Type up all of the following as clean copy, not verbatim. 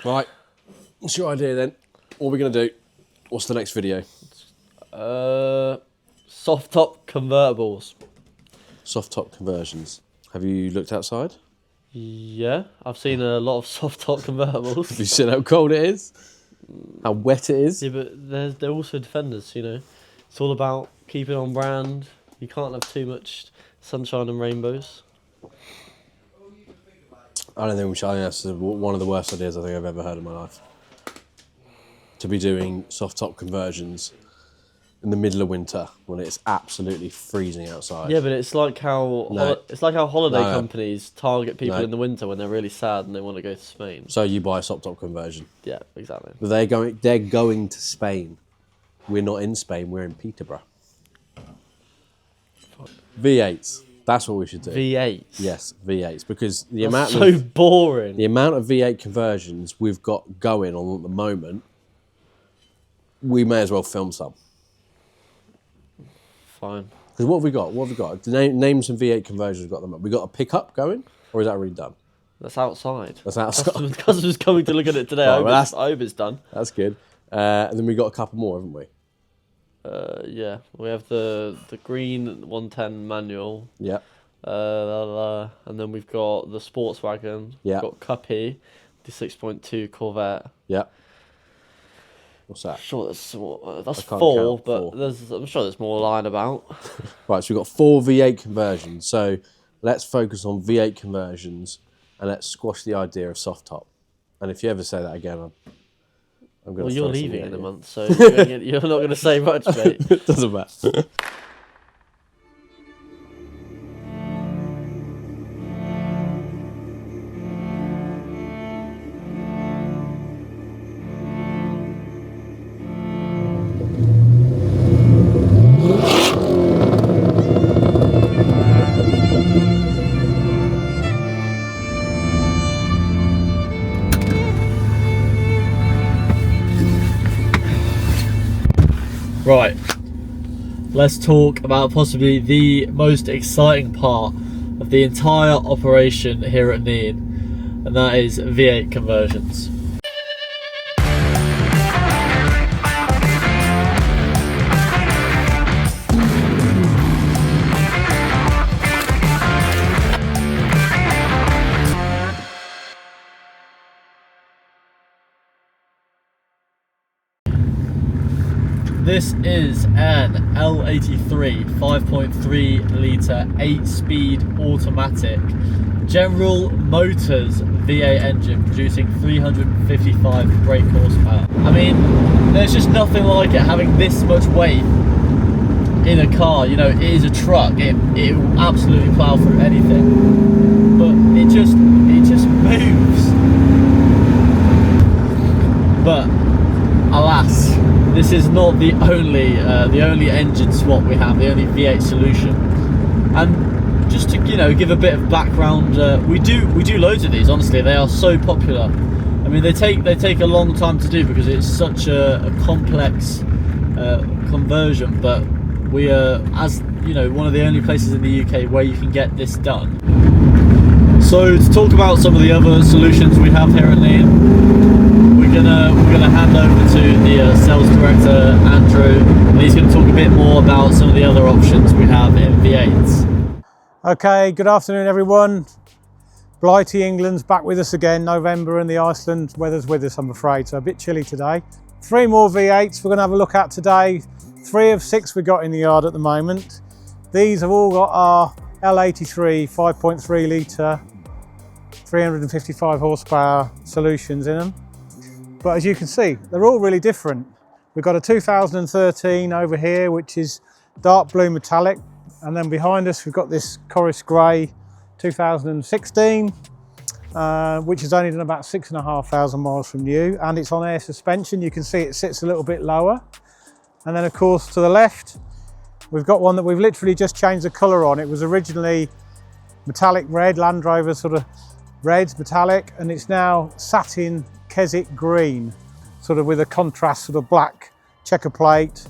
Right, what's your idea then? What are we going to do? What's the next video? Soft top convertibles. Soft top conversions. Have you looked outside? Yeah, I've seen a lot of soft top convertibles. Have you seen how cold it is? How wet it is? Yeah, but they're also Defenders, you know. It's all about keeping on brand. You can't have too much sunshine and rainbows. I don't think we should. I think that's one of the worst ideas I think I've ever heard in my life. To be doing soft top conversions in the middle of winter when it's absolutely freezing outside. Yeah, but it's like how holiday companies target people in the winter when they're really sad and they want to go to Spain. So you buy a soft top conversion. Yeah, exactly. But they're going to Spain. We're not in Spain. We're in Peterborough. V8s. That's what we should do. V8s. Yes, V8s, because the That's amount so boring. The amount of V8 conversions we've got going on at the moment, we may as well film some. Fine. Because what have we got? What have we got? Name some V8 conversions we've got at the moment. We got a pickup going, or is that already done? That's outside. That's outside. Customers coming to look at it today. Right, I hope it's done. That's good. And then we got a couple more, haven't we? Yeah, we have the green 110 manual. Yeah. And then we've got the sports wagon. Yeah. We've got Cuppy, the 6.2 Corvette. Yeah. What's that? Sure, that's four, but four. I'm sure there's more lying about. Right, so we've got 4 V8 conversions. So let's focus on V8 conversions and let's squash the idea of soft top. And if you ever say that again, I'm going to. Well, you're leaving in a month, so you're not going to say much, mate. It doesn't matter. Right, let's talk about possibly the most exciting part of the entire operation here at Nene, and that is V8 conversions. This is an L83 5.3 litre 8-speed automatic General Motors V8 engine producing 355 brake horsepower. I mean, there's just nothing like it, having this much weight in a car. You know, it is a truck. It will absolutely plough through anything, but it just moves. But alas, this is not the only engine swap we have, the only V8 solution. And just to give a bit of background, we do loads of these. Honestly, they are so popular. I mean, they take a long time to do because it's such a complex conversion. But we are, as you know, one of the only places in the UK where you can get this done. So to talk about some of the other solutions we have here at Nene, we're gonna hand over to the sales director Andrew, and he's going to talk a bit more about some of the other options we have in V8s. Okay, good afternoon everyone. Blighty England's back with us again. November and the Iceland weather's with us, I'm afraid, so a bit chilly today. 3 more V8s we're going to have a look at today. 3 of 6 we got in the yard at the moment. These have all got our L83 5.3 litre 355 horsepower solutions in them. But as you can see, they're all really different. We've got a 2013 over here, which is dark blue metallic. And then behind us, we've got this Corris Grey 2016, which has only done about 6,500 miles from new. And it's on air suspension. You can see it sits a little bit lower. And then of course, to the left, we've got one that we've literally just changed the colour on. It was originally metallic red, Land Rover sort of red, metallic, and it's now satin Keswick green, sort of with a contrast sort of black checker plate,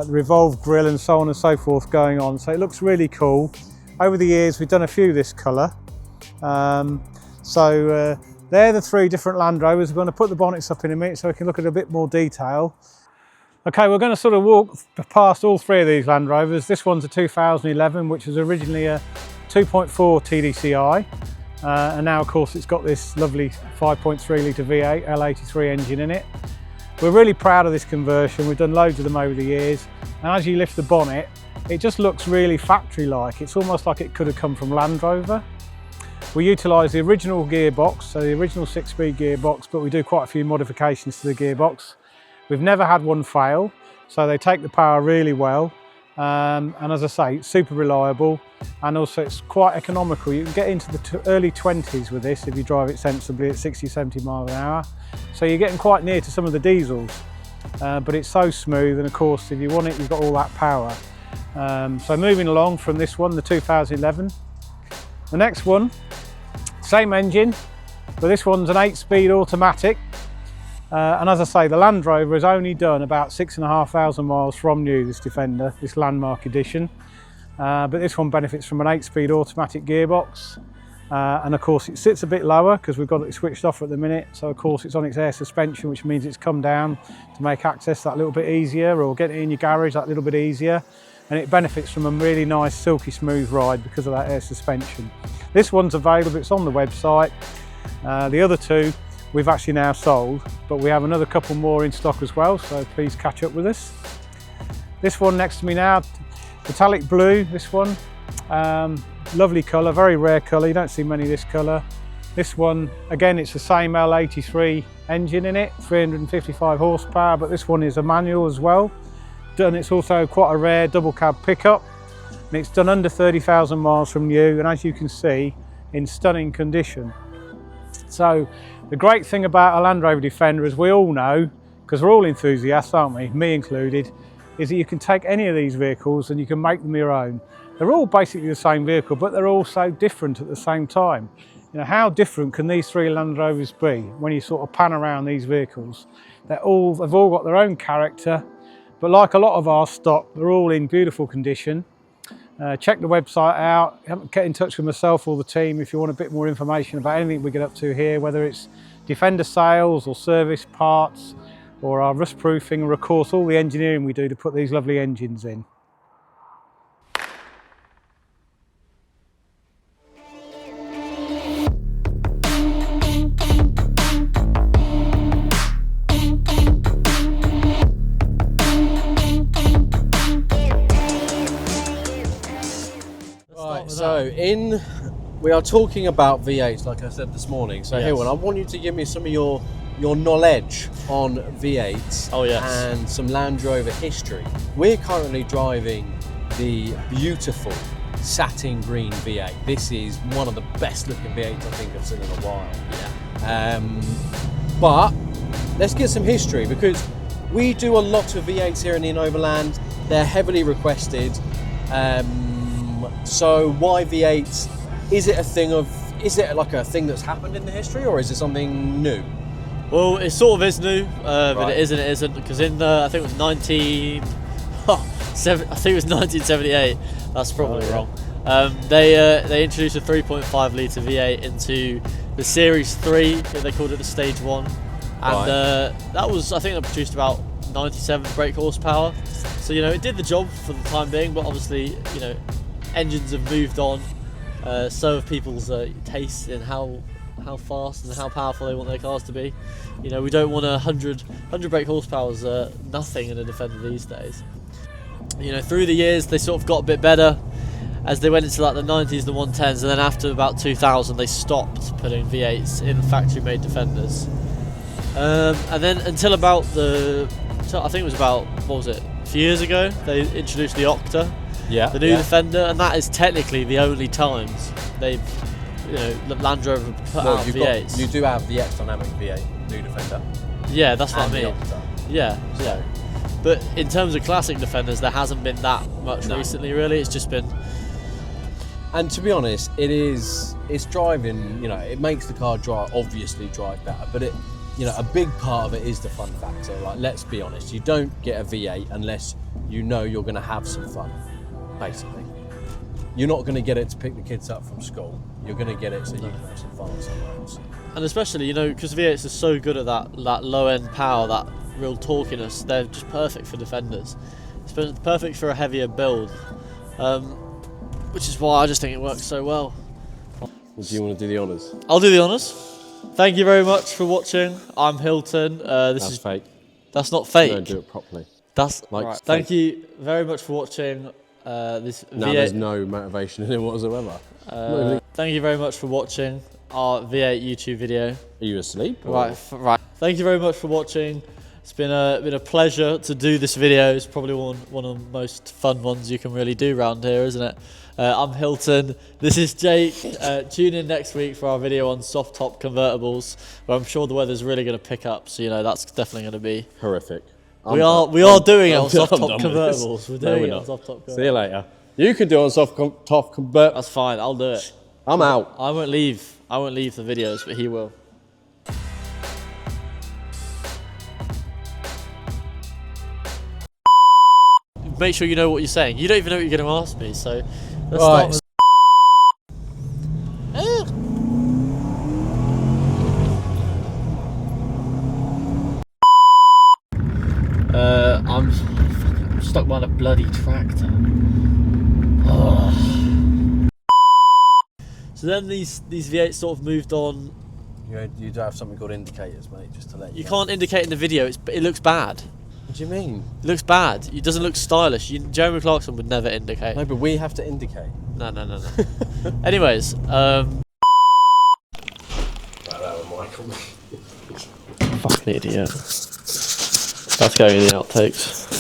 revolved grille and so on and so forth going on. So it looks really cool. Over the years we've done a few this colour. They're the three different Land Rovers. We're going to put the bonnets up in a minute so we can look at a bit more detail. Okay, we're going to sort of walk past all three of these Land Rovers. This one's a 2011, which was originally a 2.4 TDCi. And now, of course, it's got this lovely 5.3 litre V8 L83 engine in it. We're really proud of this conversion. We've done loads of them over the years. And as you lift the bonnet, it just looks really factory-like. It's almost like it could have come from Land Rover. We utilise the original gearbox, so the original 6-speed gearbox, but we do quite a few modifications to the gearbox. We've never had one fail, so they take the power really well. And as I say, it's super reliable, and also it's quite economical. You can get into the early 20s with this if you drive it sensibly at 60, 70 miles an hour. So you're getting quite near to some of the diesels, but it's so smooth, and of course, if you want it, you've got all that power. So moving along from this one, the 2011. The next one, same engine, but this one's an 8-speed automatic. And as I say, the Land Rover has only done about 6,500 miles from new, this Defender, this Landmark edition. But this one benefits from an 8-speed automatic gearbox. And of course it sits a bit lower because we've got it switched off at the minute. So of course it's on its air suspension, which means it's come down to make access that little bit easier, or getting it in your garage that little bit easier. And it benefits from a really nice silky smooth ride because of that air suspension. This one's available, it's on the website. The other two we've actually now sold, but we have another couple more in stock as well, so please catch up with us. This one next to me now, metallic blue, this one. Lovely colour, very rare colour, you don't see many of this colour. This one, again, it's the same L83 engine in it, 355 horsepower, but this one is a manual as well. And it's also quite a rare double cab pickup. And it's done under 30,000 miles from new, and as you can see, in stunning condition. So the great thing about a Land Rover Defender, as we all know, because we're all enthusiasts, aren't we, me included, is that you can take any of these vehicles and you can make them your own. They're all basically the same vehicle, but they're all so different at the same time. You know, how different can these three Land Rovers be when you sort of pan around these vehicles? They've all got their own character, but like a lot of our stock, they're all in beautiful condition. Check the website out, get in touch with myself or the team if you want a bit more information about anything we get up to here, whether it's Defender sales or service parts or our rust proofing, or of course all the engineering we do to put these lovely engines in. So we are talking about V8s, like I said this morning. So yes. Hilton, I want you to give me some of your knowledge on V8s. Oh, yes. And some Land Rover history. We're currently driving the beautiful satin green V8. This is one of the best looking V8s I think I've seen in a while. Yeah. But let's get some history, because we do a lot of V8s here in Nene Overland. They're heavily requested. So why V8s? Is it like a thing that's happened in the history, or is it something new? Well, it sort of is new, but Right. it isn't, because in the, I think it was 1978, that's probably wrong. They introduced a 3.5 litre V8 into the Series 3, they called it the Stage 1, and Right. that was, I think they produced about 97 brake horsepower, so you know, it did the job for the time being, but obviously, you know, engines have moved on, so have people's tastes in how fast and how powerful they want their cars to be. You know, we don't want 100 brake horsepower is nothing in a Defender these days. You know, through the years they sort of got a bit better as they went into like the 90s, the 110s, and then after about 2000 they stopped putting V8s in factory-made Defenders. And then until about I think it was about, what was it, a few years ago, they introduced the Octa. Yeah. The new Defender, and that is technically the only times they've, you know, Land Rover put out V8s. You do have the X-Dynamic V8 new Defender. Yeah, that's what I mean. The Octa. Yeah. But in terms of classic Defenders, there hasn't been that much recently, really. It's just been. And to be honest, it's driving. You know, it makes the car obviously drive better, but you know, a big part of it is the fun factor. Like, let's be honest, you don't get a V8 unless you know you're going to have some fun. Basically, you're not going to get it to pick the kids up from school. You're going to get it so you can have some fun somewhere else. And especially, you know, because V8s are so good at that low end power, that real torquiness, they're just perfect for Defenders. It's perfect for a heavier build, which is why I just think it works so well. Do you want to do the honours? I'll do the honours. Thank you very much for watching. I'm Hilton. That's fake. That's not fake. You don't do it properly. That's like right. Thank you very much for watching this No, V8. there's no motivation in it whatsoever. Thank you very much for watching our V8 YouTube video. Are you asleep? Or? Right. Thank you very much for watching. It's been a pleasure to do this video. It's probably one of the most fun ones you can really do around here, isn't it? I'm Hilton. This is Jake. Tune in next week for our video on soft top convertibles, where I'm sure the weather's really going to pick up. So you know that's definitely going to be horrific. We are doing it on soft top convertibles. We're doing it on soft top convertibles. See you later. You can do it on soft top convertibles. That's fine. I'll do it. I'm out. I won't leave the videos, but he will. Make sure you know what you're saying. You don't even know what you're going to ask me, so let's start with... I'm stuck behind a bloody tractor. Oh. So then these V8s sort of moved on. You do have something called indicators, mate, just to let you You know. can't indicate in the video. It looks bad. What do you mean? It looks bad. It doesn't look stylish. Jeremy Clarkson would never indicate. No, but we have to indicate. No. Anyways, fucking idiot. That's going in the outtakes.